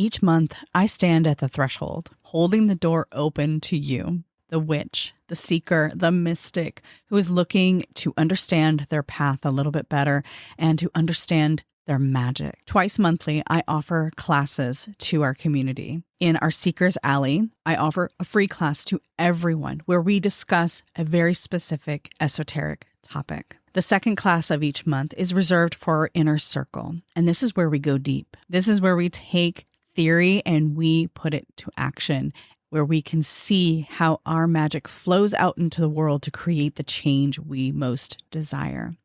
Each month, I stand at the threshold, holding the door open to you, the witch, the seeker, the mystic, who is looking to understand their path a little bit better and to understand their magic. Twice monthly, I offer classes to our community. In our Seekers Alley, I offer a free class to everyone where we discuss a very specific esoteric topic. The second class of each month is reserved for our inner circle, and this is where we go deep. This is where we take theory and we put it to action, where we can see how our magic flows out into the world to create the change we most desire.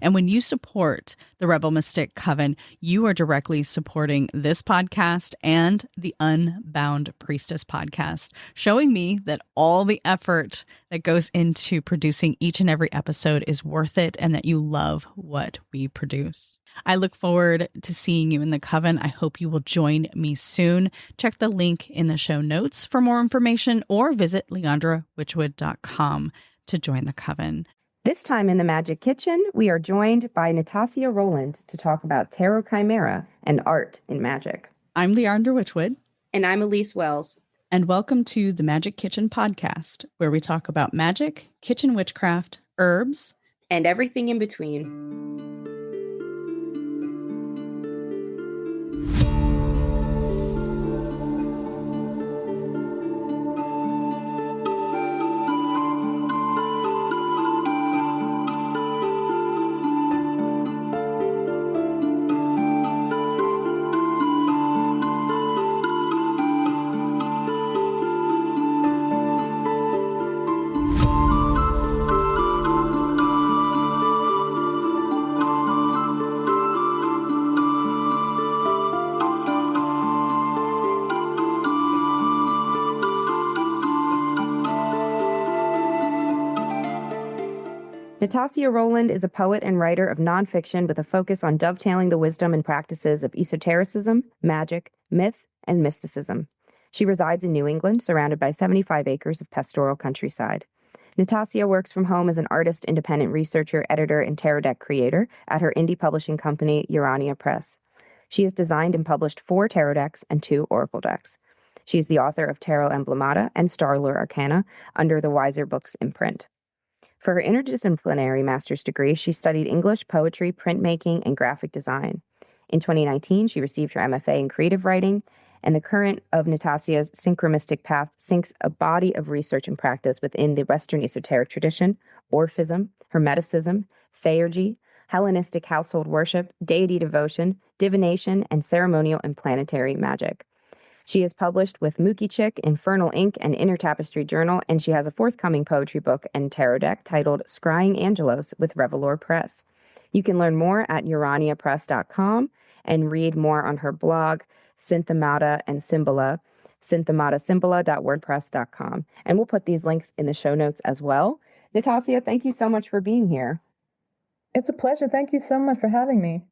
And when you support the Rebel Mystic Coven, you are directly supporting this podcast and the Unbound Priestess podcast, showing me that all the effort that goes into producing each and every episode is worth it and that you love what we produce. I look forward to seeing you in the Coven. I hope you will join me soon. Check the link in the show notes for more information or visit leandrawitchwood.com to join the Coven. This time in the Magic Kitchen, we are joined by Nitasia Rowland to talk about tarot chimera and art in magic. I'm Leandra Witchwood. And I'm Elise Wells. And welcome to the Magic Kitchen podcast, where we talk about magic, kitchen witchcraft, herbs, and everything in between. Nitasia Rowland is a poet and writer of nonfiction with a focus on dovetailing the wisdom and practices of esotericism, magic, myth, and mysticism. She resides in New England, surrounded by 75 acres of pastoral countryside. Nitasia works from home as an artist, independent researcher, editor, and tarot deck creator at her indie publishing company, Urania Press. She has designed and published 4 tarot decks and 2 oracle decks. She is the author of Tarot Emblemata and Star Lore Arcana under the Wiser Books imprint. For her interdisciplinary master's degree, she studied English, poetry, printmaking, and graphic design. In 2019, she received her MFA in creative writing, and the current of Nitasia's synchromistic path syncs a body of research and practice within the Western esoteric tradition, Orphism, Hermeticism, Theurgy, Hellenistic household worship, deity devotion, divination, and ceremonial and planetary magic. She is published with Mookie Chick, Infernal Ink, and Inner Tapestry Journal, and she has a forthcoming poetry book and tarot deck titled Scrying Angelos with Revelor Press. You can learn more at uraniapress.com and read more on her blog, Synthemata and Symbola, synthematasymbola.wordpress.com. And we'll put these links in the show notes as well. Nitasia, thank you so much for being here. It's a pleasure. Thank you so much for having me.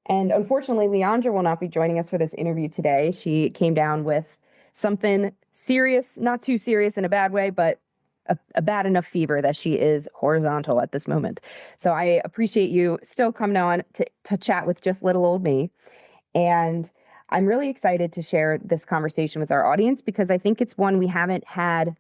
And unfortunately, Leandra will not be joining us for this interview today. She came down with something serious, not too serious in a bad way, but a bad enough fever that she is horizontal at this moment. So I appreciate you still coming on to chat with just little old me. And I'm really excited to share this conversation with our audience because I think it's one we haven't had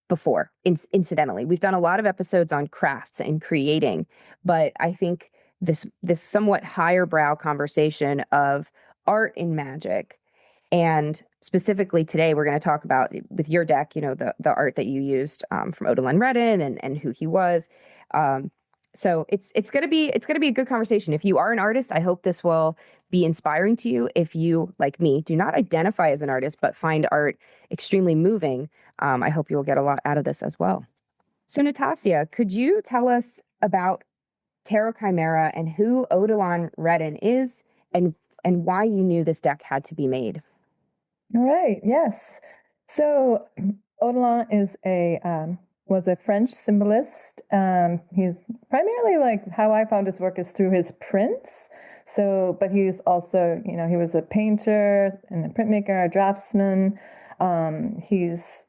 before, incidentally. We've done a lot of episodes on crafts and creating, but I think this somewhat higher brow conversation of art in magic. And specifically today, we're going to talk about, with your deck, you know, the art that you used from Odilon Redden and who he was. So it's going to be a good conversation. If you are an artist, I hope this will be inspiring to you. If you, like me, do not identify as an artist, but find art extremely moving, I hope you will get a lot out of this as well. So Nitasia, could you tell us about Tarot Chimera and who Odilon Redden is and why you knew this deck had to be made? All right. Yes. So Odilon was a French symbolist. He's primarily, like, how I found his work is through his prints. So, but he's also, you know, he was a painter and a printmaker, a draftsman. He's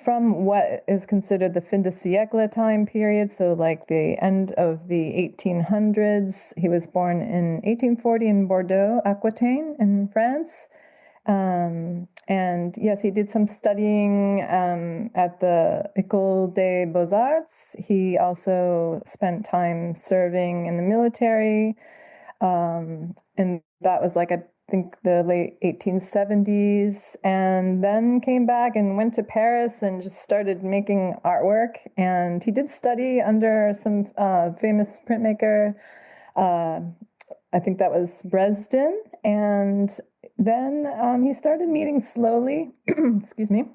from what is considered the fin de siècle time period, so like the end of the 1800s. He was born in 1840 in Bordeaux, Aquitaine in France. And yes, he did some studying at the École des Beaux-Arts. He also spent time serving in the military. And that was like, I think, the late 1870s, and then came back and went to Paris and just started making artwork. And he did study under some famous printmaker. I think that was Dresden. And then he started meeting slowly, excuse me,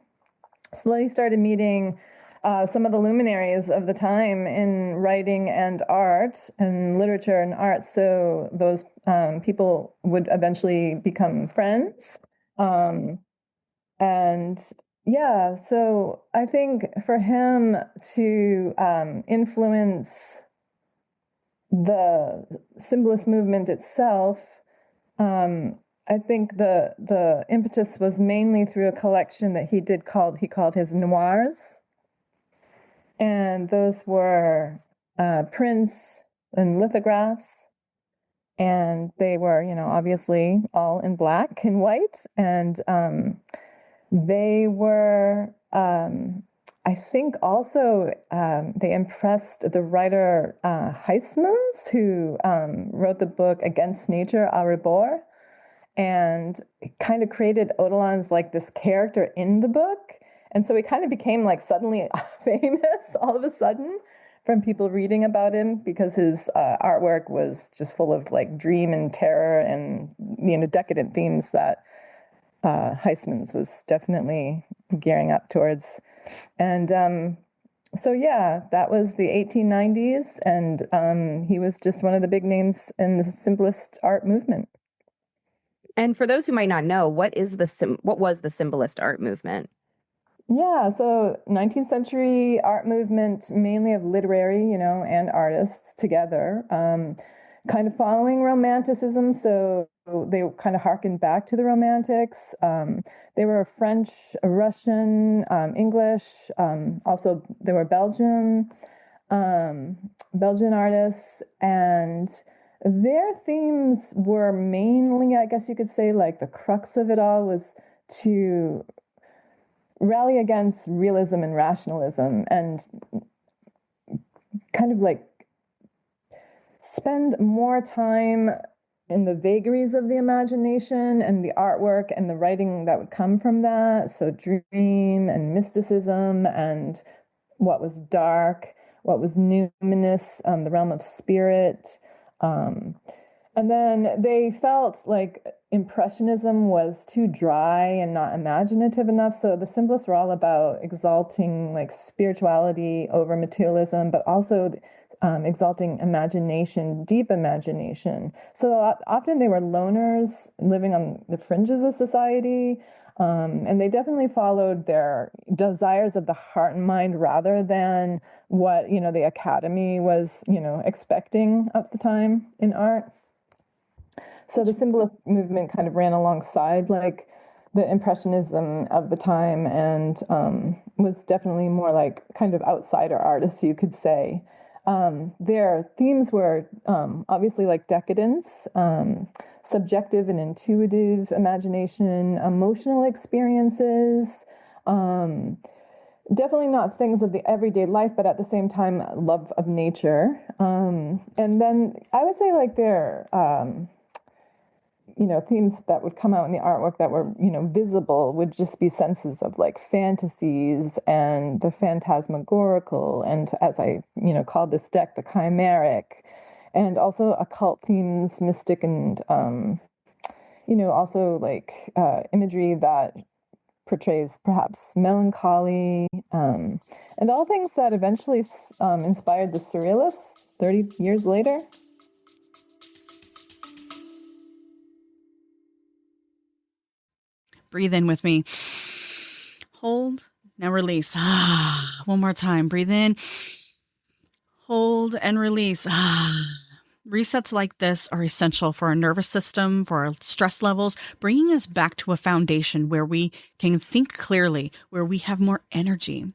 slowly started meeting some of the luminaries of the time in writing and art and literature and art. So those people would eventually become friends. And yeah, so I think for him to influence the symbolist movement itself, I think the impetus was mainly through a collection that he called his noirs. And those were prints and lithographs. And they were, obviously all in black and white. And they were, I think also, they impressed the writer Huysmans, who wrote the book Against Nature, à Rebours, and kind of created Odolan's like this character in the book. And so he kind of became like suddenly famous all of a sudden from people reading about him, because his artwork was just full of like dream and terror and, decadent themes that Huysmans was definitely gearing up towards. And so, yeah, that was the 1890s, and he was just one of the big names in the symbolist art movement. And for those who might not know, what was the symbolist art movement? Yeah, so 19th century art movement, mainly of literary, and artists together, kind of following Romanticism. So they kind of harkened back to the Romantics. They were French, Russian, English. Also, they were Belgian artists, and their themes were mainly, I guess you could say, like the crux of it all was to rally against realism and rationalism, and kind of like spend more time in the vagaries of the imagination and the artwork and the writing that would come from that. So dream and mysticism and what was dark, what was numinous, the realm of spirit. And then they felt like Impressionism was too dry and not imaginative enough. So the symbolists were all about exalting like spirituality over materialism, but also exalting imagination, deep imagination. So often they were loners living on the fringes of society. And they definitely followed their desires of the heart and mind rather than what, the academy was, expecting at the time in art. So the symbolist movement kind of ran alongside like the Impressionism of the time, and was definitely more like kind of outsider artists, you could say. Their themes were obviously like decadence, subjective and intuitive imagination, emotional experiences, definitely not things of the everyday life, but at the same time, love of nature. And then I would say like their themes that would come out in the artwork that were, visible would just be senses of like fantasies and the phantasmagorical. And as I, called this deck, the chimeric, and also occult themes, mystic, and, also like imagery that portrays perhaps melancholy, and all things that eventually inspired the Surrealists 30 years later. Breathe in with me. Hold. Now release. One more time. Breathe in. Hold and release. Resets like this are essential for our nervous system, for our stress levels, bringing us back to a foundation where we can think clearly, where we have more energy.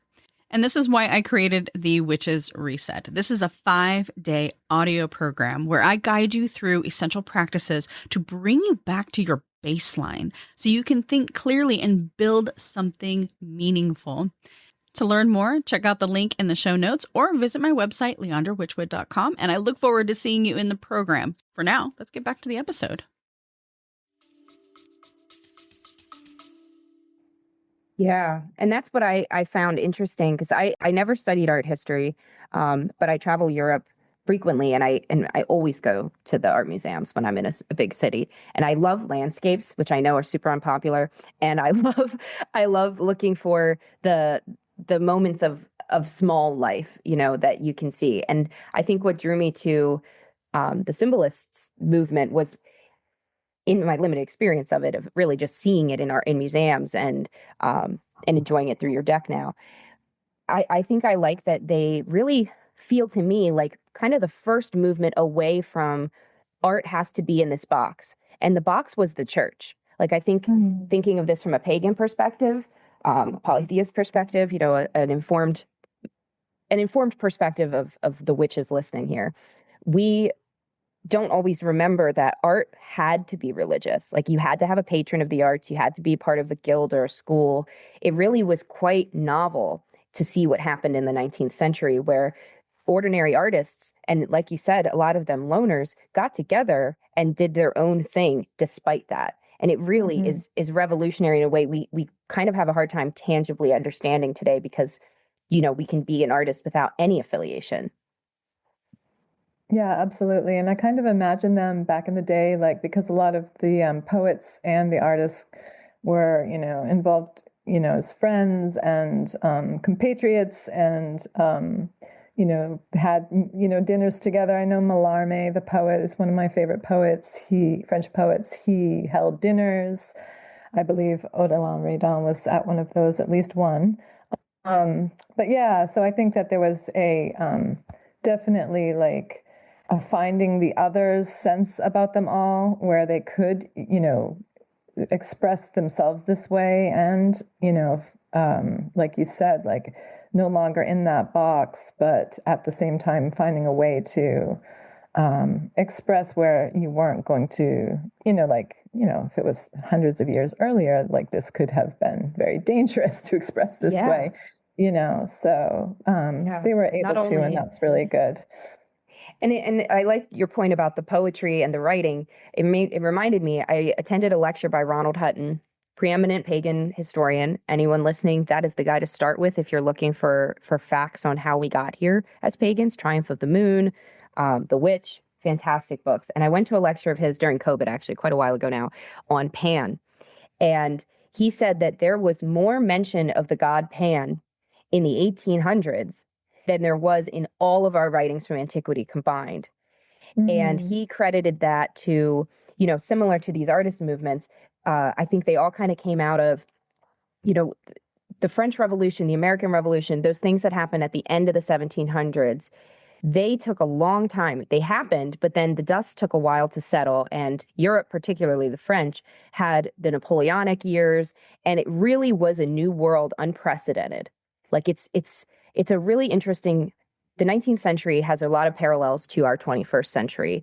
And this is why I created the Witches Reset. This is a 5-day audio program where I guide you through essential practices to bring you back to your baseline so you can think clearly and build something meaningful. To learn more, check out the link in the show notes or visit my website, leandrawitchwood.com, and I look forward to seeing you in the program. For now, let's get back to the episode. Yeah. And that's what I found interesting because I never studied art history, but I travel Europe frequently and I always go to the art museums when I'm in a big city. And I love landscapes, which I know are super unpopular. And I love looking for the moments of small life, that you can see. And I think what drew me to the symbolists movement was, in my limited experience of it, of really just seeing it in museums and enjoying it through your deck now. I think I like that they really feel to me like kind of the first movement away from art has to be in this box. And the box was the church. Like, I think thinking of this from a pagan perspective, polytheist perspective, an informed perspective of the witches listening here, we don't always remember that art had to be religious. Like, you had to have a patron of the arts. You had to be part of a guild or a school. It really was quite novel to see what happened in the 19th century, where ordinary artists, and like you said, a lot of them loners, got together and did their own thing despite that. And it really is revolutionary in a way we kind of have a hard time tangibly understanding today because, we can be an artist without any affiliation. Yeah, absolutely. And I kind of imagine them back in the day, like, because a lot of the poets and the artists were, involved, as friends and compatriots and, had, dinners together. I know Mallarmé, the poet, is one of my favorite poets. French poets, he held dinners. I believe Odilon Redon was at one of those, at least one. But yeah, so I think that there was a definitely like a finding the others sense about them all, where they could, express themselves this way. And, like you said, like no longer in that box, but at the same time finding a way to express where you weren't going to, if it was hundreds of years earlier, like this could have been very dangerous to express this way, so they were able to, and that's really good. And I like your point about the poetry and the writing. It reminded me, I attended a lecture by Ronald Hutton, preeminent pagan historian. Anyone listening, that is the guy to start with if you're looking for facts on how we got here as pagans. Triumph of the Moon, The Witch, fantastic books. And I went to a lecture of his during COVID, actually, quite a while ago now, on Pan. And he said that there was more mention of the god Pan in the 1800s than there was in all of our writings from antiquity combined. And he credited that to, similar to these artist movements, I think they all kind of came out of, the French Revolution, the American Revolution, those things that happened at the end of the 1700s. They took a long time. They happened, but then the dust took a while to settle. And Europe, particularly the French, had the Napoleonic years, and it really was a new world, unprecedented. Like it's a really interesting. The 19th century has a lot of parallels to our 21st century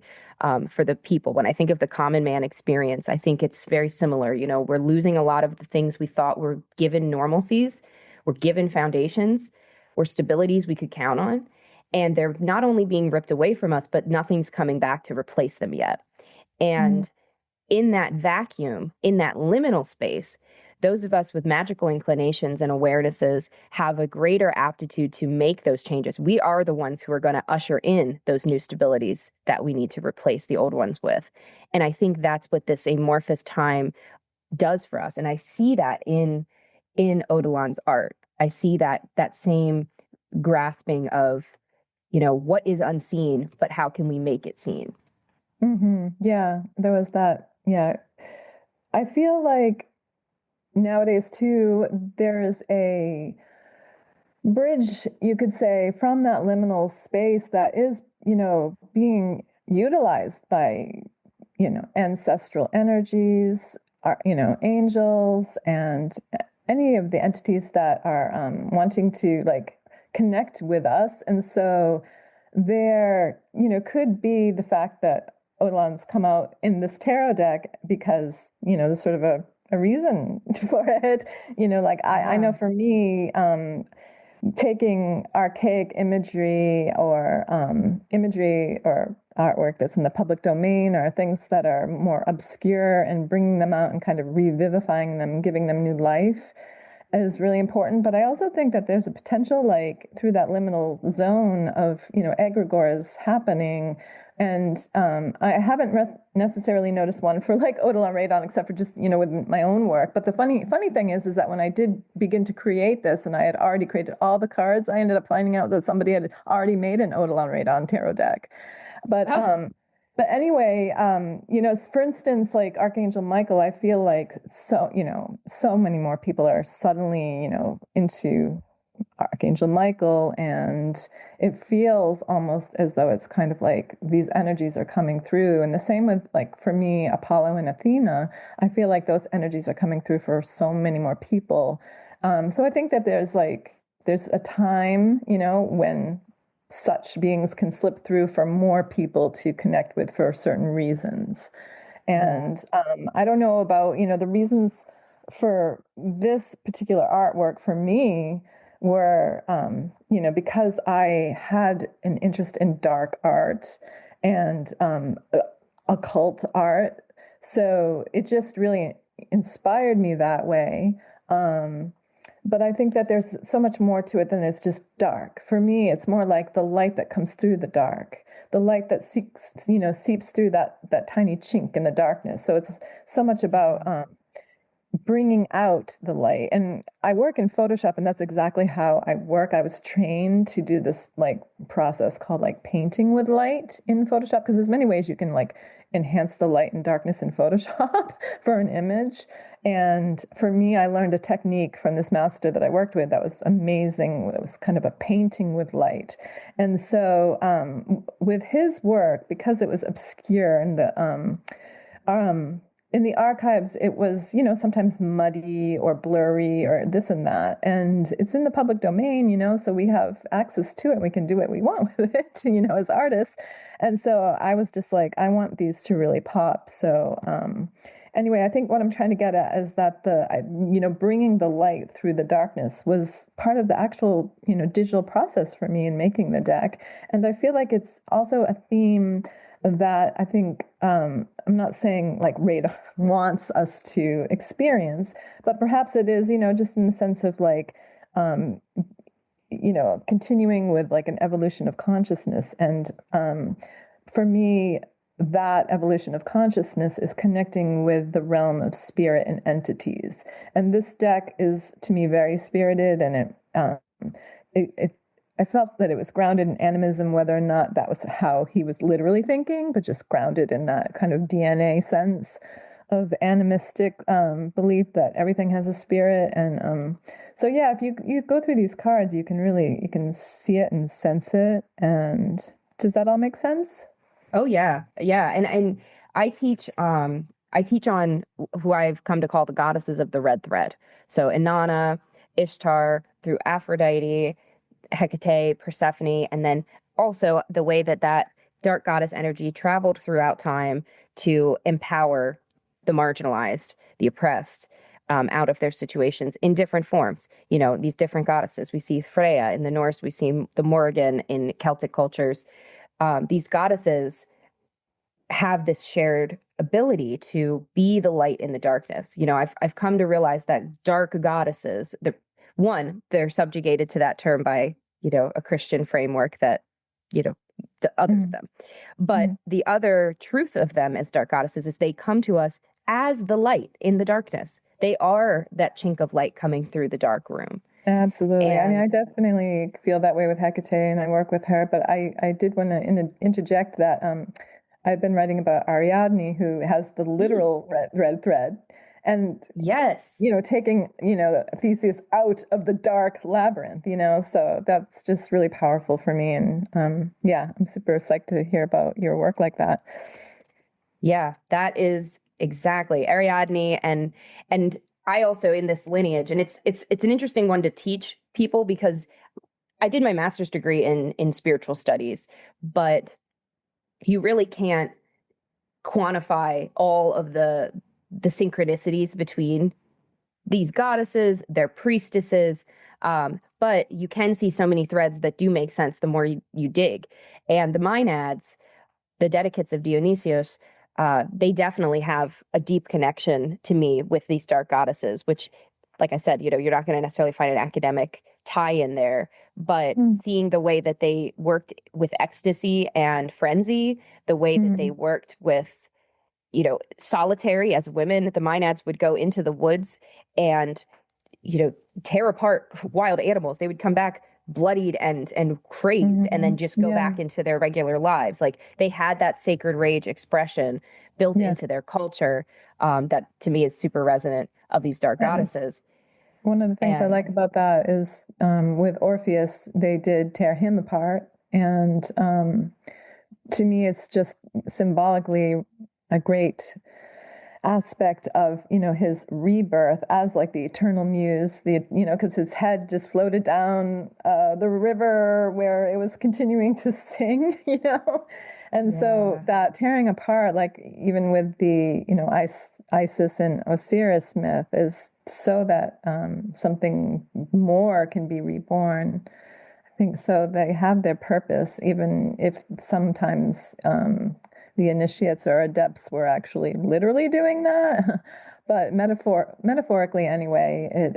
for the people. When I think of the common man experience, I think it's very similar. We're losing a lot of the things we thought were given normalcies, were given foundations, were stabilities we could count on. And they're not only being ripped away from us, but nothing's coming back to replace them yet. And in that vacuum, in that liminal space, those of us with magical inclinations and awarenesses have a greater aptitude to make those changes. We are the ones who are going to usher in those new stabilities that we need to replace the old ones with. And I think that's what this amorphous time does for us. And I see that in Odilon's art. I see that same grasping of, what is unseen, but how can we make it seen? Yeah, there was that. Yeah. I feel like nowadays too, there is a bridge, you could say, from that liminal space that is, being, utilized by, ancestral energies, angels, and any of the entities that are wanting to like connect with us. And so there, could be the fact that Odalon's come out in this tarot deck because, there's sort of a reason for it. I know for me, taking archaic imagery or artwork that's in the public domain or things that are more obscure and bringing them out and kind of revivifying them, giving them new life is really important. But I also think that there's a potential, like through that liminal zone of, egregores happening. And I haven't necessarily noticed one for like Odilon Radon, except for just, with my own work. But the funny thing is that when I did begin to create this and I had already created all the cards, I ended up finding out that somebody had already made an Odilon Radon tarot deck. But but anyway, for instance, like Archangel Michael, I feel like so many more people are suddenly, into Archangel Michael, and it feels almost as though it's kind of like these energies are coming through. And the same with, like, for me, Apollo and Athena, I feel like those energies are coming through for so many more people. So I think that there's a time, when such beings can slip through for more people to connect with for certain reasons. And I don't know about, the reasons for this particular artwork for me were, because I had an interest in dark art and occult art. So it just really inspired me that way. But I think that there's so much more to it than it's just dark. For me, it's more like the light that comes through the dark, the light that seeps through that tiny chink in the darkness. So it's so much about bringing out the light. And I work in Photoshop, and that's exactly how I work. I was trained to do this like process called like painting with light in Photoshop, because there's many ways you can like enhance the light and darkness in Photoshop for an image. And for me, I learned a technique from this master that I worked with that was amazing. It was kind of a painting with light. And so with his work, because it was obscure and in the archives, it was, sometimes muddy or blurry or this and that. And it's in the public domain, so we have access to it. We can do what we want with it, as artists. And so I was just like, I want these to really pop. So anyway, I think what I'm trying to get at is that bringing the light through the darkness was part of the actual, digital process for me in making the deck. And I feel like it's also a theme that I think, I'm not saying like Radon wants us to experience, but perhaps it is, just in the sense of like, continuing with like an evolution of consciousness. And for me, that evolution of consciousness is connecting with the realm of spirit and entities. And this deck is, to me, very spirited, and I felt that it was grounded in animism, whether or not that was how he was literally thinking, but just grounded in that kind of DNA sense of animistic belief that everything has a spirit. And so, yeah, if you go through these cards, you can see it and sense it. And does that all make sense? Oh, yeah. Yeah. And I teach on who I've come to call the goddesses of the red thread. So Inanna, Ishtar, through Aphrodite, Hecate, Persephone, and then also the way that dark goddess energy traveled throughout time to empower the marginalized, the oppressed, out of their situations in different forms. These different goddesses. We see Freya in the Norse, we see the Morrigan in Celtic cultures. These goddesses have this shared ability to be the light in the darkness. I've come to realize that dark goddesses, they're subjugated to that term by a Christian framework that others them. But the other truth of them as dark goddesses is they come to us as the light in the darkness. They are that chink of light coming through the dark room. Absolutely. I mean, I definitely feel that way with Hecate, and I work with her. But I did want to interject that I've been writing about Ariadne, who has the literal red thread. and Yes. taking, Theseus out of the dark labyrinth, so that's just really powerful for me. And I'm super psyched to hear about your work like that. Yeah, that is exactly Ariadne, and I also in this lineage, and it's an interesting one to teach people because I did my master's degree in spiritual studies, but you really can't quantify all of the synchronicities between these goddesses, their priestesses, but you can see so many threads that do make sense the more you dig. And the Maenads, the dedicates of Dionysius, they definitely have a deep connection to me with these dark goddesses, which, like I said, you're not going to necessarily find an academic tie in there, but seeing the way that they worked with ecstasy and frenzy, the way that they worked with, solitary as women, the Maenads would go into the woods and, tear apart wild animals. They would come back bloodied and crazed and then just go back into their regular lives. Like they had that sacred rage expression built into their culture that to me is super resonant of these dark goddesses. One of the things I like about that is with Orpheus, they did tear him apart. And to me, it's just symbolically a great aspect of, his rebirth as like the eternal muse, because his head just floated down the river where it was continuing to sing, And so that tearing apart, like even with the, Isis and Osiris myth is so that something more can be reborn. I think so they have their purpose, even if sometimes the initiates or adepts were actually literally doing that. But metaphorically anyway, it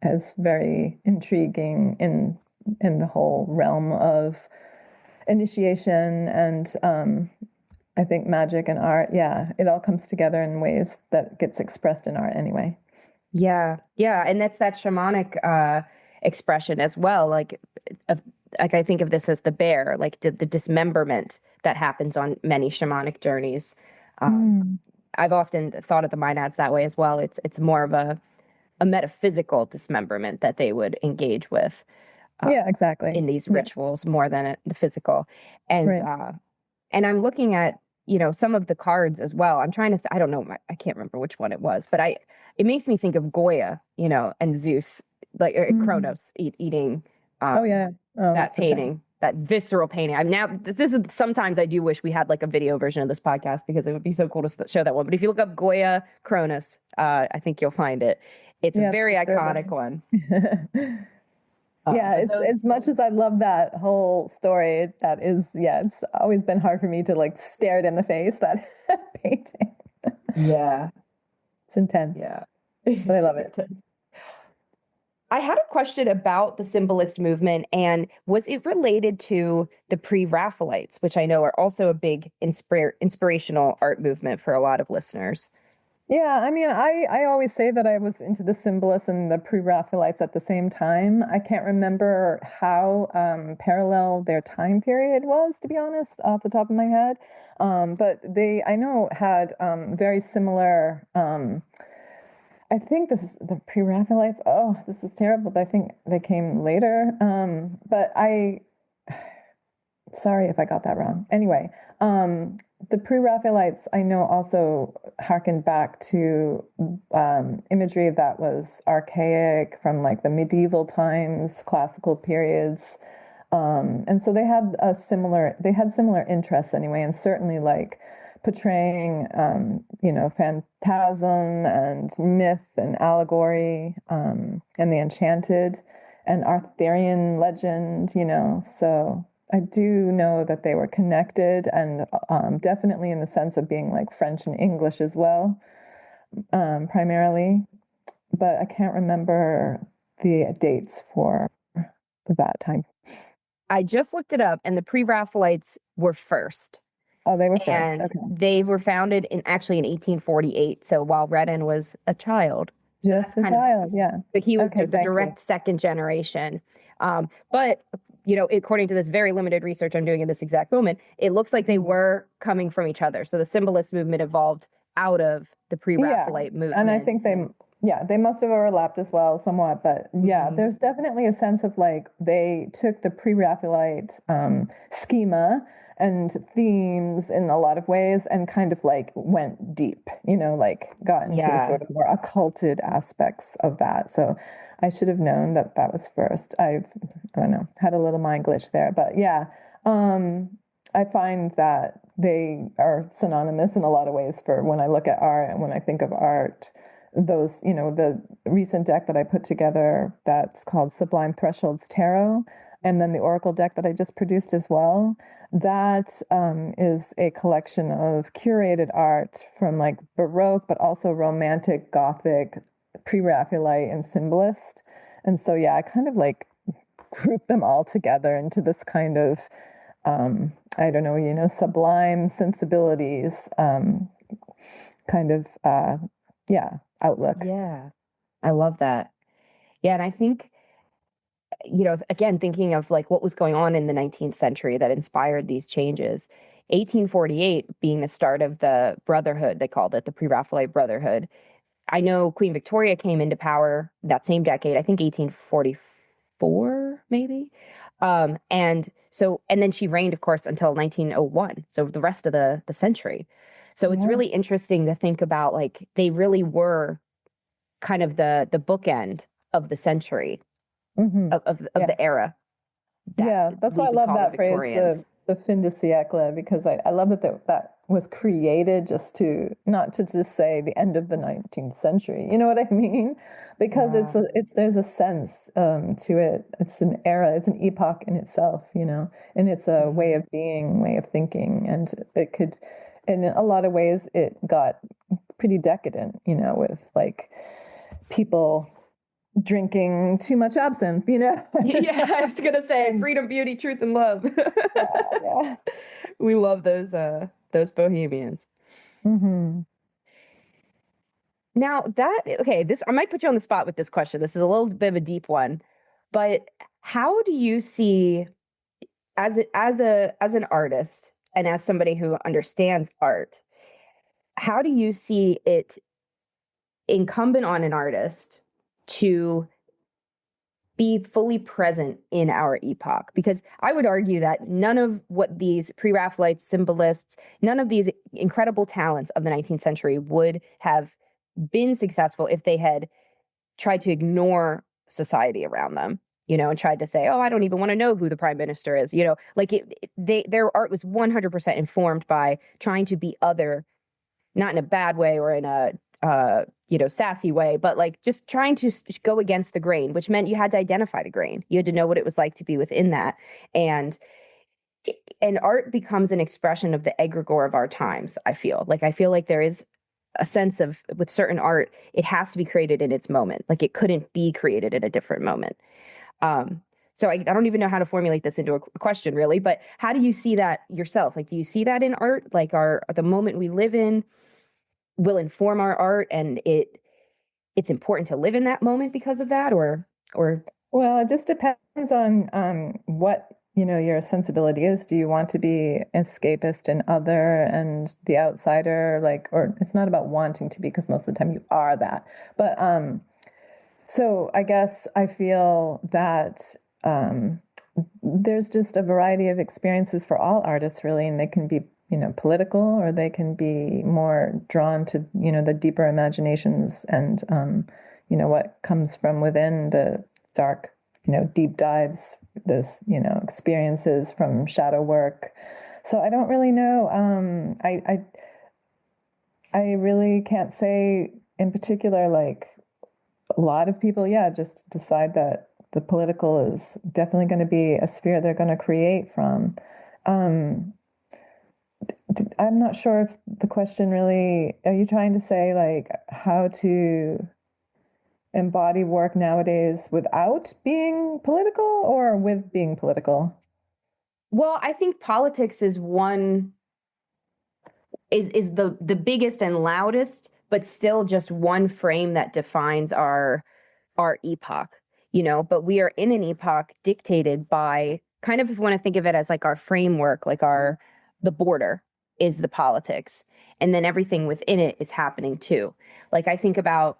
is very intriguing in the whole realm of initiation and I think magic and art. Yeah, it all comes together in ways that gets expressed in art anyway. Yeah. And that's that shamanic expression as well. Like I think of this as the bear, like the dismemberment that happens on many shamanic journeys. I've often thought of the Maenads that way as well. It's more of a metaphysical dismemberment that they would engage with. Exactly. In these rituals more than the physical. And and I'm looking at, some of the cards as well. I'm trying to, I don't know, I can't remember which one it was, but it makes me think of Goya, and Zeus, like Kronos eating that painting, that visceral painting. I mean, now this is, sometimes I do wish we had like a video version of this podcast because it would be so cool to show that one. But if you look up Goya Kronos, I think you'll find it. It's a very iconic one. It's as much as I love that whole story, that is, it's always been hard for me to like stare it in the face, that painting. Yeah. It's intense. Yeah. But I love it. I had a question about the symbolist movement, and was it related to the pre-Raphaelites, which I know are also a big inspirational art movement for a lot of listeners? Yeah, I mean, I always say that I was into the symbolists and the pre-Raphaelites at the same time. I can't remember how parallel their time period was, to be honest, off the top of my head. But they, I know, had very similar. I think this is the pre-Raphaelites. Oh, this is terrible, but I think they came later. But sorry if I got that wrong. Anyway, the pre-Raphaelites, I know, also harkened back to imagery that was archaic from like the medieval times, classical periods. And so they had similar interests anyway, and certainly like portraying, phantasm and myth and allegory, and the enchanted and Arthurian legend, so I do know that they were connected, and definitely in the sense of being like French and English as well, primarily. But I can't remember the dates for that time. I just looked it up, and the pre-Raphaelites were first. Oh, they were first. And okay. They were founded in 1848. So while Redden was a child. Just a child, yeah. But he was the direct second generation. But, according to this very limited research I'm doing in this exact moment, it looks like they were coming from each other. So the symbolist movement evolved out of the pre-Raphaelite movement. And I think they must have overlapped as well somewhat, but there's definitely a sense of like they took the pre-Raphaelite schema and themes in a lot of ways and kind of like went deep, like got into the sort of more occulted aspects of that. So I should have known that was first. I don't know, had a little mind glitch there, but I find that they are synonymous in a lot of ways for when I look at art and when I think of art. Those, the recent deck that I put together that's called Sublime Thresholds Tarot, and then the Oracle deck that I just produced as well, that is a collection of curated art from like Baroque, but also Romantic, Gothic, pre-Raphaelite, and Symbolist. And so, I kind of like group them all together into this kind of, I don't know, sublime sensibilities kind of, outlook. Yeah, I love that. Yeah, and I think, again, thinking of like what was going on in the 19th century that inspired these changes, 1848 being the start of the Brotherhood, they called it the Pre-Raphaelite Brotherhood. I know Queen Victoria came into power that same decade, I think 1844, maybe. And then she reigned, of course, until 1901. So the rest of the century. So it's really interesting to think about, like, they really were kind of the bookend of the century, of the era. That's why I love that phrase, the fin de siècle, because I love that was created not to just say the end of the 19th century. You know what I mean? Because there's a sense to it. It's an era, it's an epoch in itself, and it's a way of being, way of thinking, and it could, in a lot of ways, it got pretty decadent, with like people drinking too much absinthe, Yeah, I was gonna say freedom, beauty, truth, and love. We love those bohemians. Mm-hmm. Now this I might put you on the spot with this question. This is a little bit of a deep one, but how do you see, as an artist and as somebody who understands art, how do you see it incumbent on an artist to be fully present in our epoch? Because I would argue that none of what these pre-Raphaelite symbolists, none of these incredible talents of the 19th century would have been successful if they had tried to ignore society around them, and tried to say, oh, I don't even want to know who the prime minister is, like their art was 100% informed by trying to be other, not in a bad way or in a sassy way, but like just trying to go against the grain, which meant you had to identify the grain. You had to know what it was like to be within that. And art becomes an expression of the egregore of our times. I feel like there is a sense of, with certain art, it has to be created in its moment. Like it couldn't be created in a different moment. So I don't even know how to formulate this into a question really, but how do you see that yourself? Like, do you see that in art? Like the moment we live in will inform our art, and it's important to live in that moment because of that, or well, it just depends on what your sensibility is. Do you want to be escapist and other and the outsider, or it's not about wanting to be, because most of the time you are that, but so I guess I feel that there's just a variety of experiences for all artists really, and they can be political, or they can be more drawn to, the deeper imaginations and, what comes from within the dark, deep dives, this, experiences from shadow work. So I don't really know. I really can't say in particular, like a lot of people, just decide that the political is definitely going to be a sphere they're going to create from. I'm not sure if the question really, are you trying to say like how to embody work nowadays without being political or with being political? Well, I think politics is the biggest and loudest, but still just one frame that defines our epoch, but we are in an epoch dictated by kind of, if you want to think of it as like our framework, like the border, is the politics. And then everything within it is happening too. Like I think about,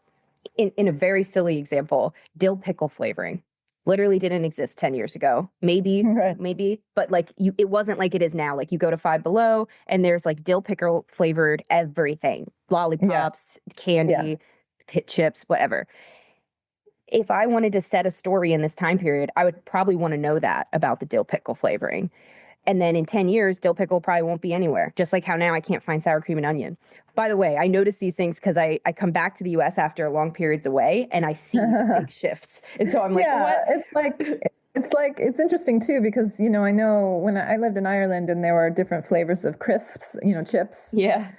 in a very silly example, dill pickle flavoring literally didn't exist 10 years ago. Maybe, Right. maybe, but like it wasn't like it is now. Like you go to Five Below and there's like dill pickle flavored everything, lollipops, candy, pit chips, whatever. If I wanted to set a story in this time period, I would probably want to know that about the dill pickle flavoring. And then in 10 years, dill pickle probably won't be anywhere. Just like how now I can't find sour cream and onion. By the way, I notice these things because I come back to the US after long periods away and I see big shifts. And so I'm like, what? It's interesting too, because, you know, I know when I lived in Ireland and there were different flavors of crisps, you know, chips. Yeah.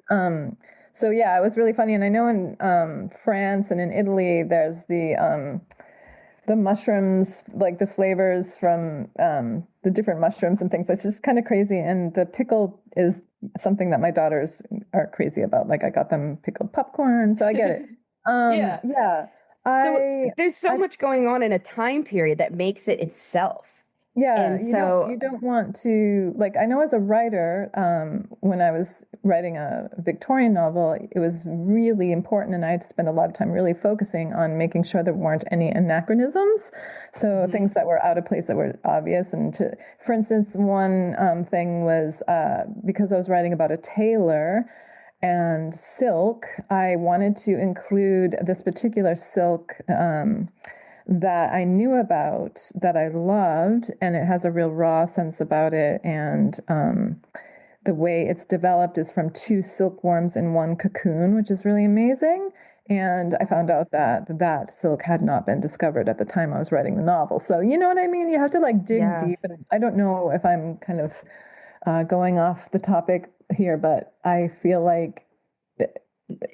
And, so yeah, it was really funny. And I know in France and in Italy, there's the mushrooms, like the flavors from the different mushrooms and things. It's just kind of crazy. And the pickle is something that my daughters are crazy about. Like I got them pickled popcorn, so I get it. Yeah. There's so much going on in a time period that makes it itself. Yeah, And so you don't want to, like, I know as a writer, when I was writing a Victorian novel, it was really important, and I had to spend a lot of time really focusing on making sure there weren't any anachronisms. So things that were out of place that were obvious. And for instance, one thing was because I was writing about a tailor and silk, I wanted to include this particular silk that I knew about, that I loved, and it has a real raw sense about it. And the way it's developed is from 2 silkworms in 1 cocoon, which is really amazing. And I found out that silk had not been discovered at the time I was writing the novel. So you know what I mean? You have to like dig deep. And I don't know if I'm kind of going off the topic here, but I feel like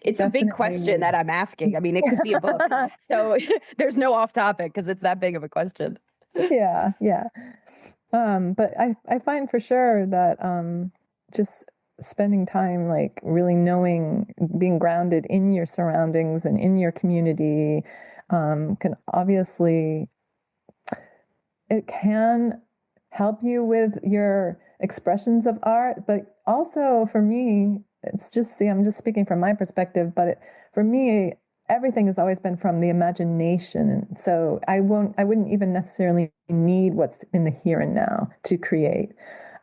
it's a big question that I'm asking. I mean, it could be a book. So there's no off topic because it's that big of a question. Yeah. But I find for sure that just spending time like really knowing, being grounded in your surroundings and in your community can obviously, it can help you with your expressions of art, but also for me, it's just, see, I'm just speaking from my perspective, but for me, everything has always been from the imagination. And so I wouldn't even necessarily need what's in the here and now to create.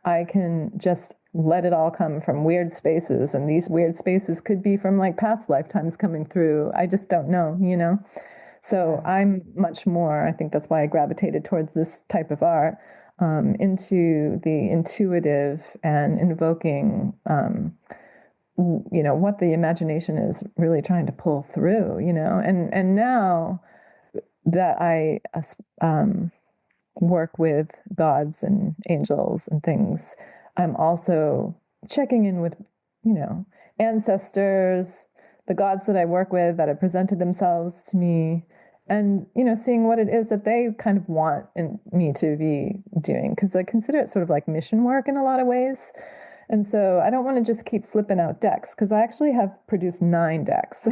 I can just let it all come from weird spaces. And these weird spaces could be from like past lifetimes coming through. I just don't know, you know? So I'm much more, I think that's why I gravitated towards this type of art, into the intuitive and invoking, you know, what the imagination is really trying to pull through, you know, and now that I work with gods and angels and things, I'm also checking in with, you know, ancestors, the gods that I work with that have presented themselves to me, and, you know, seeing what it is that they kind of want me to be doing, because I consider it sort of like mission work in a lot of ways. And so I don't want to just keep flipping out decks, because I actually have produced 9 decks.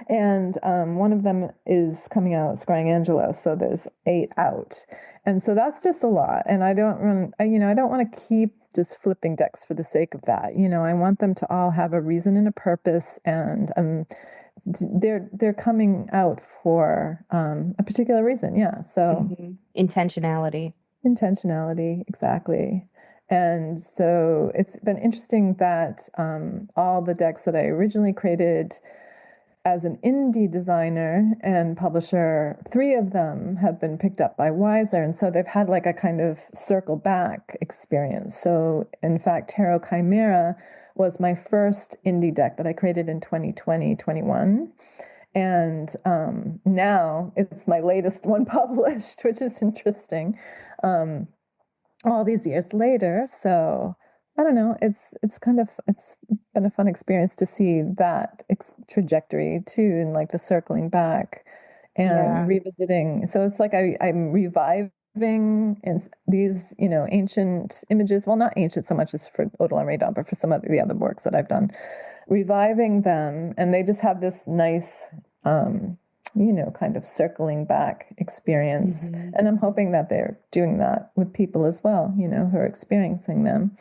And one of them is coming out, Scrying Angelo. So there's 8 out. And so that's just a lot. And I don't want to keep just flipping decks for the sake of that. You know, I want them to all have a reason and a purpose. And they're coming out for a particular reason. Yeah. So Intentionality, exactly. And so it's been interesting that all the decks that I originally created as an indie designer and publisher, 3 of them have been picked up by Wiser. And so they've had like a kind of circle back experience. So in fact, Tarot Chimera was my first indie deck that I created in 2020-21. And now it's my latest one published, which is interesting. All these years later. So I don't know, it's been a fun experience to see that trajectory too, and like the circling back and revisiting. So it's like I'm reviving these, you know, ancient images. Well, not ancient so much as for Odile Raydon, but for some of the other works that I've done, reviving them, and they just have this nice you know, kind of circling back experience. And I'm hoping that they're doing that with people as well, you know, who are experiencing them,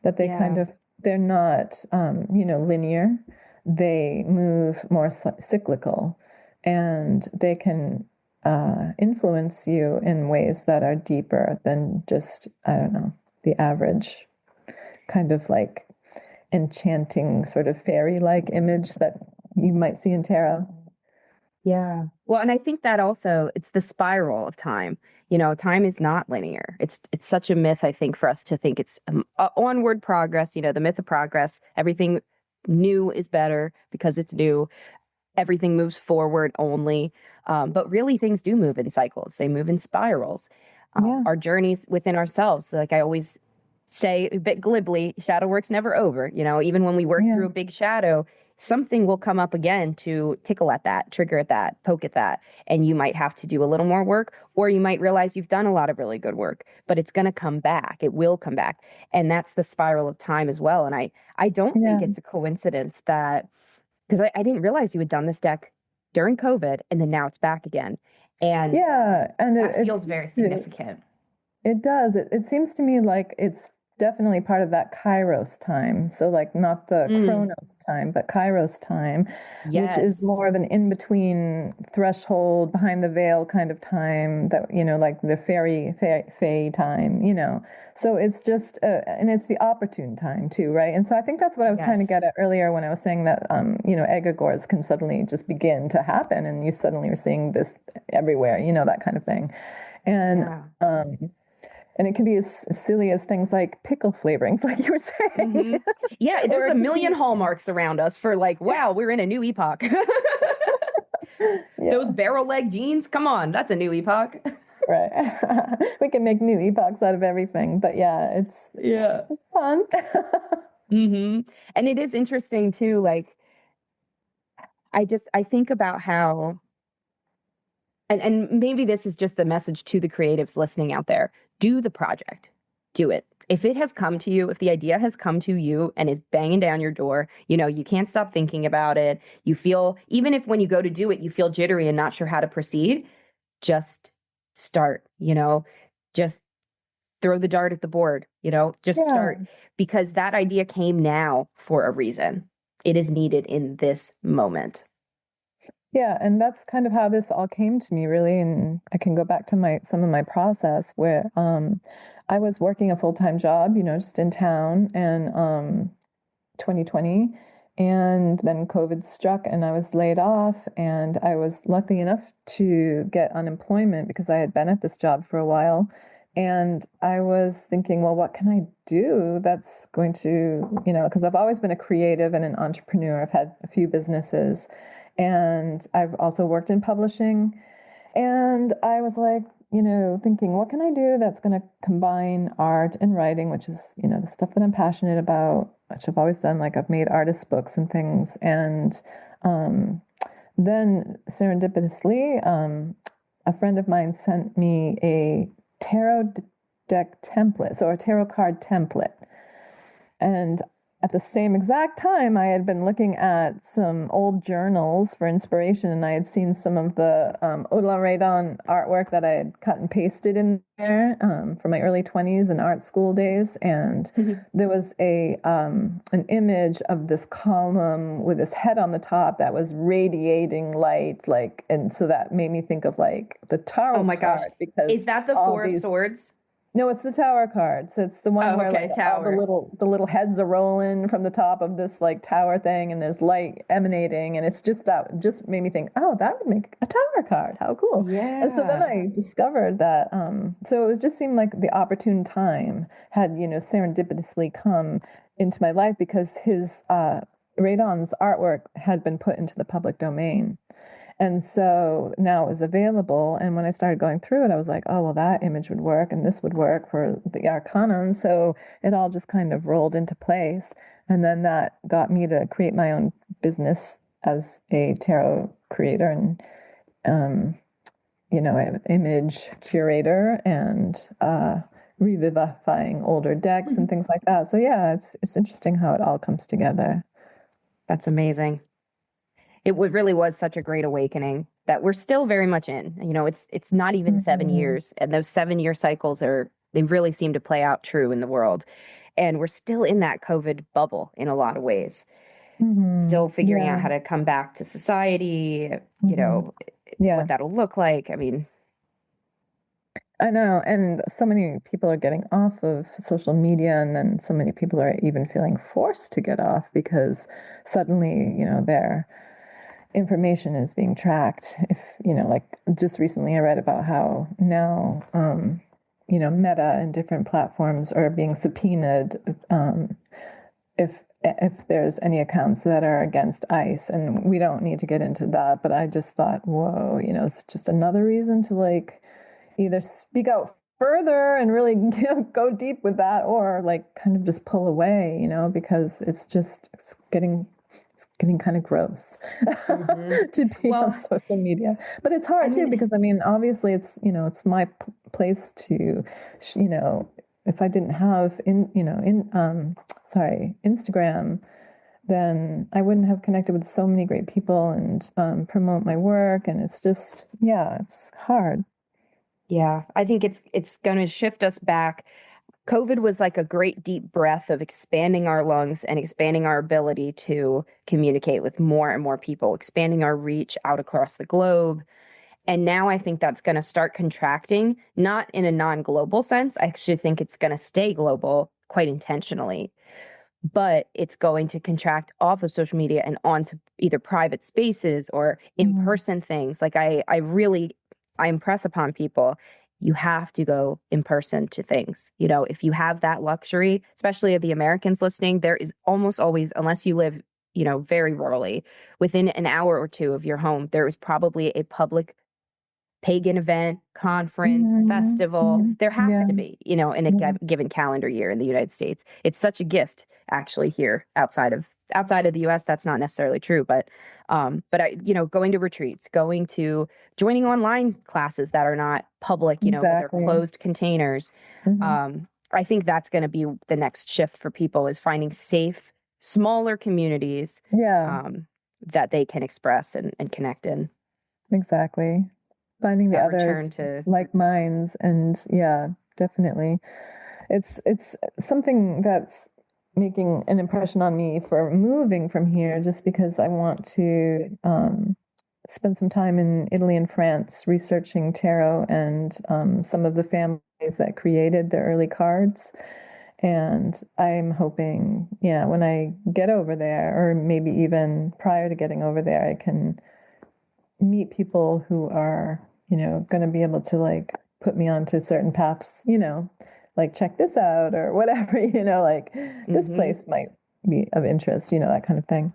that they kind of they're not, linear. They move more cyclical, and they can influence you in ways that are deeper than just, I don't know, the average kind of like enchanting sort of fairy-like image that you might see in tarot. Yeah. Well, and I think that also it's the spiral of time. Time is not linear. It's such a myth, I think, for us to think it's onward progress, the myth of progress. Everything new is better because it's new. Everything moves forward only. But really things do move in cycles. They move in spirals. Our journeys within ourselves, like I always say a bit glibly, shadow work's never over. Even when we work through a big shadow, something will come up again to tickle at that, trigger at that, poke at that. And you might have to do a little more work, or you might realize you've done a lot of really good work, but it's going to come back. It will come back. And that's the spiral of time as well. And I don't think it's a coincidence that, because I didn't realize you had done this deck during COVID and then now it's back again. And and that feels very significant. It does. It seems to me like it's definitely part of that Kairos time. So like not the Chronos time, but Kairos time, which is more of an in-between threshold, behind the veil kind of time that, like the fey time, So it's just, and it's the opportune time too, right? And so I think that's what I was trying to get at earlier when I was saying that, egregores can suddenly just begin to happen and you suddenly are seeing this everywhere, that kind of thing. And it can be as silly as things like pickle flavorings, like you were saying. Yeah, there's a million hallmarks around us for like, wow, we're in a new epoch. Those barrel leg jeans, come on, that's a new epoch. Right. We can make new epochs out of everything. But it's fun. And it is interesting too, like, I think about how, and maybe this is just the message to the creatives listening out there. Do the project. Do it. If it has come to you, if the idea has come to you and is banging down your door, you can't stop thinking about it. You feel, even if when you go to do it, you feel jittery and not sure how to proceed, just start, just throw the dart at the board, start, because that idea came now for a reason. It is needed in this moment. Yeah, and that's kind of how this all came to me, really. And I can go back to some of my process where I was working a full-time job, just in town, and 2020, and then COVID struck, and I was laid off. And I was lucky enough to get unemployment because I had been at this job for a while. And I was thinking, well, what can I do that's going to, because I've always been a creative and an entrepreneur. I've had a few businesses. And I've also worked in publishing. And I was like, thinking, what can I do that's going to combine art and writing, which is, the stuff that I'm passionate about, which I've always done. Like I've made artist books and things. And then serendipitously, a friend of mine sent me a tarot deck template, so a tarot card template. And at the same exact time, I had been looking at some old journals for inspiration, and I had seen some of the Rowland artwork that I had cut and pasted in there for my early 20s and art school days. And there was an image of this column with this head on the top that was radiating light, and so that made me think of like the tarot. Oh my gosh! Because is that the Four of Swords? No, it's the Tower card. So it's the one where all the little heads are rolling from the top of this like tower thing, and there's light emanating, and it's just made me think, oh, that would make a tower card. How cool! Yeah. And so then I discovered that. So it just seemed like the opportune time had serendipitously come into my life because his Rowland's artwork had been put into the public domain. And so now it was available. And when I started going through it, I was like, oh, well, that image would work and this would work for the arcana. And so it all just kind of rolled into place. And then that got me to create my own business as a tarot creator and, image curator and revivifying older decks and things like that. So yeah, it's interesting how it all comes together. That's amazing. It really was such a great awakening that we're still very much in. It's not even 7 years, and those 7-year cycles they really seem to play out true in the world. And we're still in that COVID bubble in a lot of ways. Still Mm-hmm. figuring out how to come back to society, you know, what that'll look like. I mean, I know. And so many people are getting off of social media, and then so many people are even feeling forced to get off because suddenly, you know, their information is being tracked. If, you know, like just recently I read about how now, you know, Meta and different platforms are being subpoenaed if there's any accounts that are against ICE. And we don't need to get into that, but I just thought, whoa, you know, it's just another reason to like either speak out further and really go deep with that, or like kind of just pull away, you know, because it's getting kind of gross to be on social media. But it's hard too, because I mean, obviously it's, you know, it's my place to, you know, if I didn't have Instagram, then I wouldn't have connected with so many great people and promote my work. And it's just, it's hard. Yeah, I think it's going to shift us back. COVID was like a great deep breath of expanding our lungs and expanding our ability to communicate with more and more people, expanding our reach out across the globe. And now I think that's going to start contracting, not in a non-global sense. I actually think it's going to stay global quite intentionally, but it's going to contract off of social media and onto either private spaces or in-person things. Like I impress upon people, you have to go in person to things. You know, if you have that luxury, especially of the Americans listening, there is almost always, unless you live, you know, very rurally, within an hour or two of your home, there is probably a public pagan event, conference, festival. There has to be, you know, in a given calendar year in the United States. It's such a gift actually here outside of the US. That's not necessarily true, but I, you know, going to retreats, joining online classes that are not public, you know, but they're closed containers. I think that's going to be the next shift for people, is finding safe, smaller communities that they can express and connect in. Exactly. Finding the others like minds. And definitely. It's something that's making an impression on me for moving from here, just because I want to spend some time in Italy and France researching tarot and some of the families that created the early cards. And I'm hoping, when I get over there, or maybe even prior to getting over there, I can meet people who are, you know, going to be able to like put me onto certain paths, you know, like check this out or whatever, you know, like this place might be of interest, you know, that kind of thing.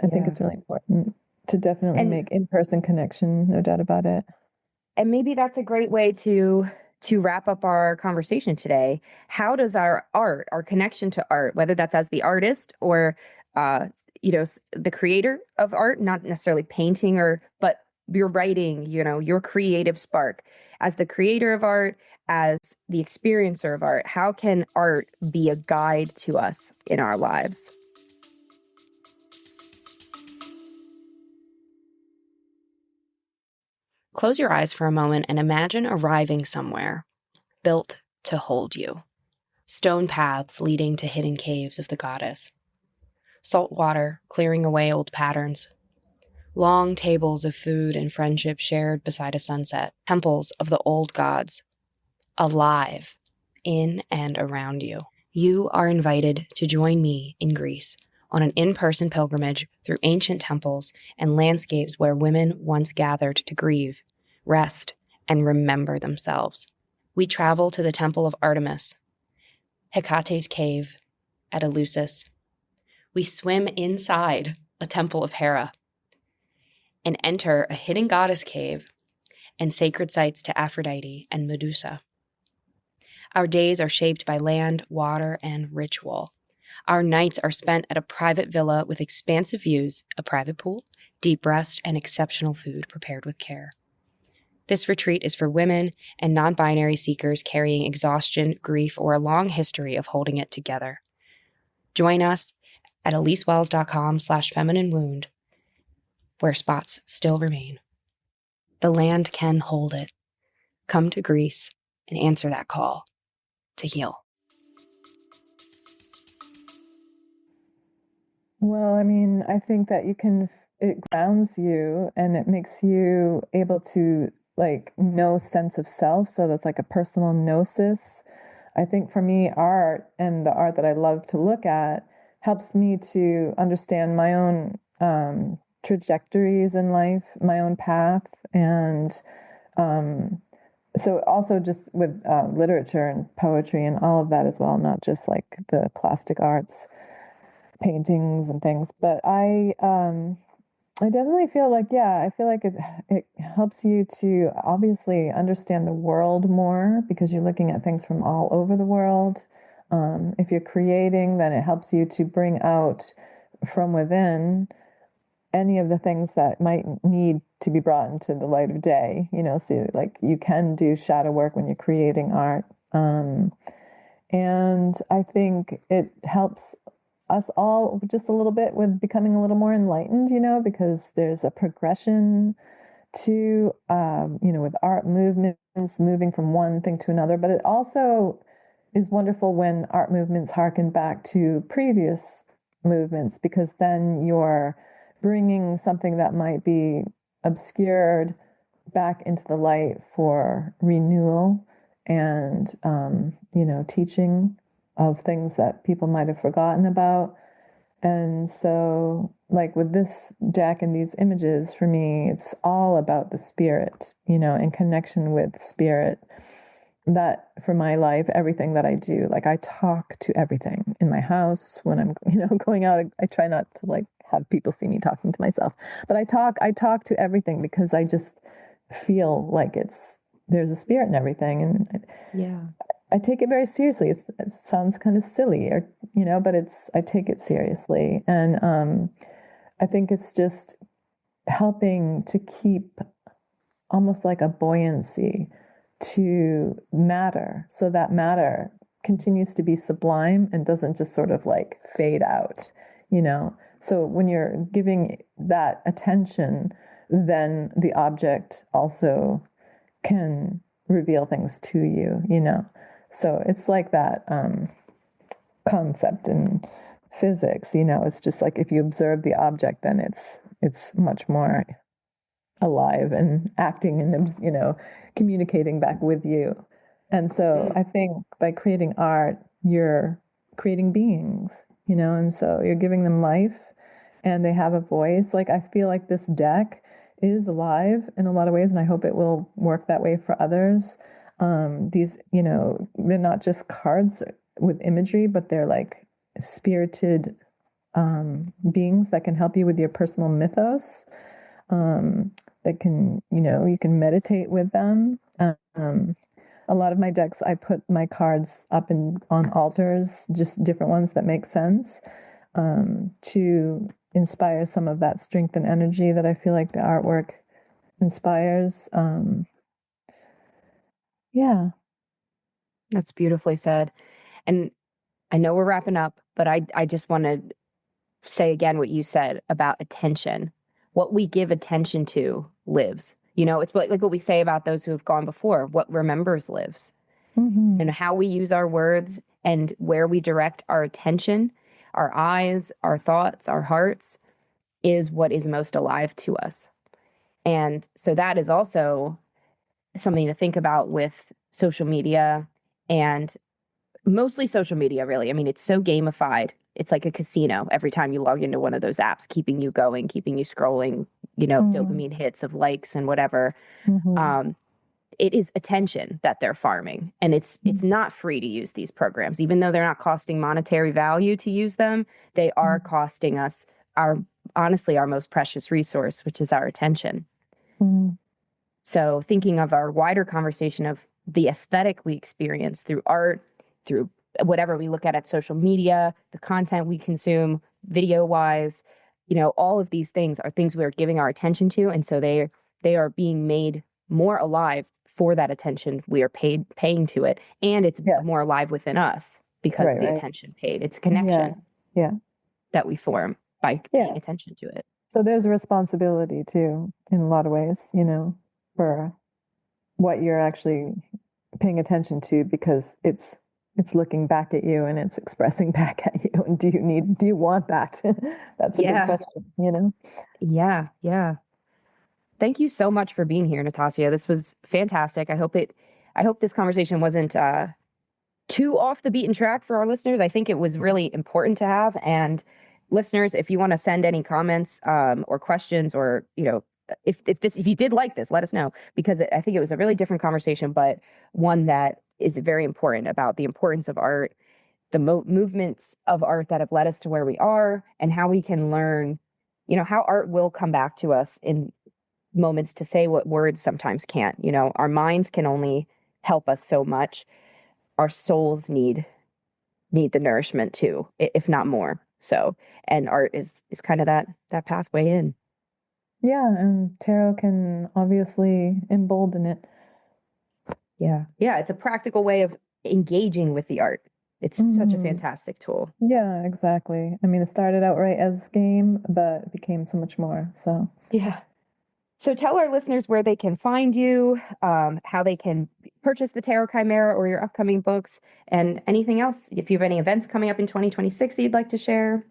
I think it's really important to definitely make in-person connection, no doubt about it. And maybe that's a great way to wrap up our conversation today. How does our art, our connection to art, whether that's as the artist or you know, the creator of art, not necessarily painting but your writing, you know, your creative spark, as the creator of art, as the experiencer of art, how can art be a guide to us in our lives? Close your eyes for a moment and imagine arriving somewhere built to hold you. Stone paths leading to hidden caves of the goddess. Salt water clearing away old patterns. Long tables of food and friendship shared beside a sunset. Temples of the old gods, alive in and around you. You are invited to join me in Greece on an in-person pilgrimage through ancient temples and landscapes where women once gathered to grieve, rest, and remember themselves. We travel to the Temple of Artemis, Hecate's cave at Eleusis. We swim inside a temple of Hera and enter a hidden goddess cave and sacred sites to Aphrodite and Medusa. Our days are shaped by land, water, and ritual. Our nights are spent at a private villa with expansive views, a private pool, deep rest, and exceptional food prepared with care. This retreat is for women and non-binary seekers carrying exhaustion, grief, or a long history of holding it together. Join us at elisewells.com/femininewound, where spots still remain. The land can hold it. Come to Greece and answer that call to heal. Well, I mean, I think that it grounds you and it makes you able to like know sense of self. So that's like a personal gnosis. I think for me, art and the art that I love to look at helps me to understand my own trajectories in life, my own path. And um, so also just with literature and poetry and all of that as well, not just like the plastic arts, paintings and things. But I definitely feel like, yeah, I feel like it helps you to obviously understand the world more because you're looking at things from all over the world. If you're creating, then it helps you to bring out from within any of the things that might need to be brought into the light of day, so like you can do shadow work when you're creating art. And I think it helps us all just a little bit with becoming a little more enlightened, because there's a progression to, with art movements moving from one thing to another. But it also is wonderful when art movements harken back to previous movements, because then you're bringing something that might be obscured back into the light for renewal and, teaching of things that people might have forgotten about. And so, like with this deck and these images, for me, it's all about the spirit, in connection with spirit. That for my life, everything that I do, like I talk to everything in my house when I'm, going out. I try not to like have people see me talking to myself, but I talk to everything because I just feel like there's a spirit in everything. And Yeah. I take it very seriously. It sounds kind of silly, but I take it seriously. And I think it's just helping to keep almost like a buoyancy to matter. So that matter continues to be sublime and doesn't just sort of like fade out, So when you're giving that attention, then the object also can reveal things to you, So it's like that concept in physics, It's just like if you observe the object, then it's much more alive and acting and communicating back with you. And so I think by creating art, you're creating beings, and so you're giving them life and they have a voice. Like I feel like this deck is alive in a lot of ways, and I hope it will work that way for others. These, they're not just cards with imagery, but they're like spirited beings that can help you with your personal mythos. That can, you can meditate with them. A lot of my decks, I put my cards up on altars, just different ones that make sense, to inspire some of that strength and energy that I feel like the artwork inspires. Yeah. That's beautifully said. And I know we're wrapping up, but I just want to say again what you said about attention. What we give attention to lives. It's like what we say about those who have gone before. What remembers lives. Mm-hmm. And how we use our words and where we direct our attention, our eyes, our thoughts, our hearts, is what is most alive to us. And so that is also something to think about with social media, and mostly social media, really. I mean, it's so gamified. It's like a casino every time you log into one of those apps, keeping you going, keeping you scrolling, dopamine hits of likes and whatever. Mm-hmm. It is attention that they're farming. And it's not free to use these programs. Even though they're not costing monetary value to use them, they are costing us honestly, our most precious resource, which is our attention. Mm-hmm. So thinking of our wider conversation of the aesthetic we experience through art, through whatever we look at social media, the content we consume, video-wise, all of these things are things we are giving our attention to. And so they are being made more alive for that attention we are paying to it. And it's more alive within us because of the attention paid. It's a connection that we form by paying attention to it. So there's a responsibility too, in a lot of ways, for what you're actually paying attention to, because it's it's looking back at you and it's expressing back at you. And do you want that? That's a good question, you know? Yeah. Yeah. Thank you so much for being here, Nitasia. This was fantastic. I hope this conversation wasn't too off the beaten track for our listeners. I think it was really important to have. And listeners, if you want to send any comments or questions, or if you did like this, let us know, because I think it was a really different conversation, but one that is very important about the importance of art, the movements of art that have led us to where we are, and how we can learn, how art will come back to us in moments to say what words sometimes can't. Our minds can only help us so much. Our souls need the nourishment too, if not more. So, and art is kind of that pathway in. Yeah, and tarot can obviously embolden it. Yeah, it's a practical way of engaging with the art. It's such a fantastic tool. Yeah, exactly. I mean, it started out right as game, but became so much more. So yeah. So tell our listeners where they can find you, how they can purchase the Tarot Chimera or your upcoming books, and anything else. If you have any events coming up in 2026 that you'd like to share.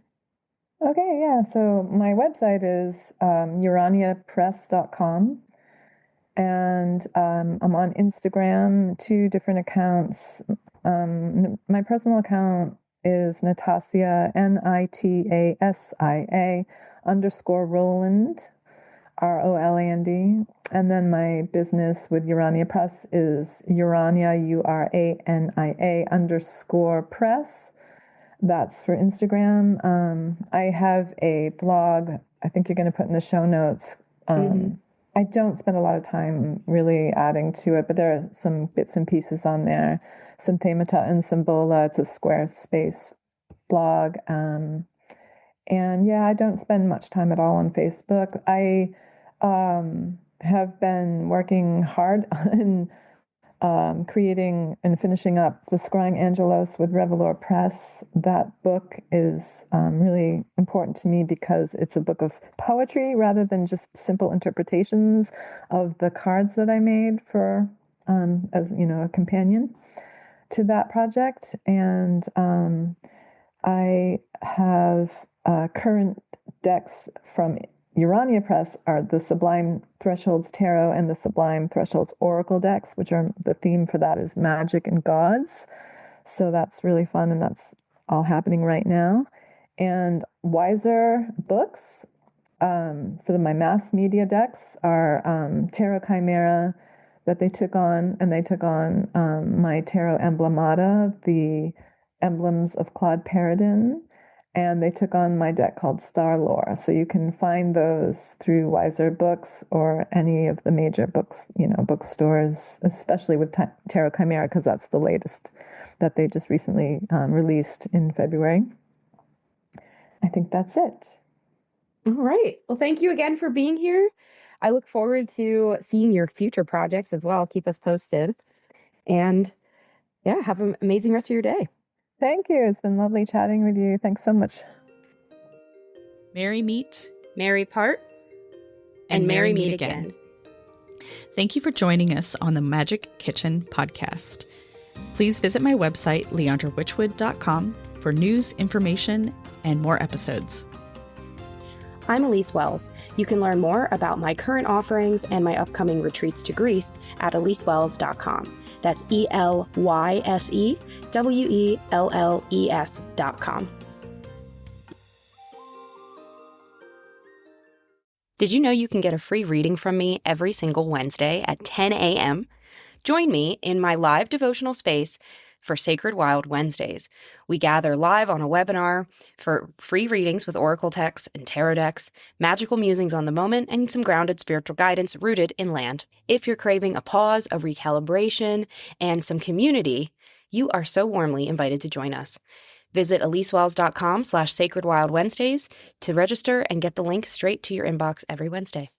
Okay, yeah. So my website is uraniapress.com. And I'm on Instagram, 2 different accounts. My personal account is Nitasia, Nitasia _Rowland, ROLAND. And then my business with Urania Press is Urania, URANIA _press. That's for Instagram. I have a blog I think you're going to put in the show notes. I don't spend a lot of time really adding to it, but there are some bits and pieces on there. Synthemata and Symbola, it's a Squarespace blog. And yeah, I don't spend much time at all on Facebook. I have been working hard on creating and finishing up The Scrying Angelos with Revelor Press. That book is really important to me because it's a book of poetry rather than just simple interpretations of the cards that I made for as a companion to that project. And I have current decks from Urania Press are the Sublime Thresholds Tarot and the Sublime Thresholds Oracle decks, which are the theme for that is magic and gods. So that's really fun, and that's all happening right now. And Wiser Books for my mass media decks are Tarot Chimera that they took on, and they took on my Tarot Emblemata, the emblems of Claude Paradin. And they took on my deck called Star Lore. So you can find those through Wiser Books or any of the major books, bookstores, especially with Tarot Chimera, because that's the latest that they just recently released in February. I think that's it. All right. Well, thank you again for being here. I look forward to seeing your future projects as well. Keep us posted. And yeah, have an amazing rest of your day. Thank you. It's been lovely chatting with you. Thanks so much. Merry meet, Merry part, and merry meet again. Thank you for joining us on the Magic Kitchen podcast. Please visit my website, leandrawitchwood.com, for news, information, and more episodes. I'm Elise Wells. You can learn more about my current offerings and my upcoming retreats to Greece at elisewells.com. That's ELYSEWELLES.com. Did you know you can get a free reading from me every single Wednesday at 10 a.m.? Join me in my live devotional space for Sacred Wild Wednesdays. We gather live on a webinar for free readings with oracle texts and tarot decks, magical musings on the moment, and some grounded spiritual guidance rooted in land. If you're craving a pause, a recalibration, and some community, you are so warmly invited to join us. Visit elisewells.com/sacredwildwednesdays to register and get the link straight to your inbox every Wednesday.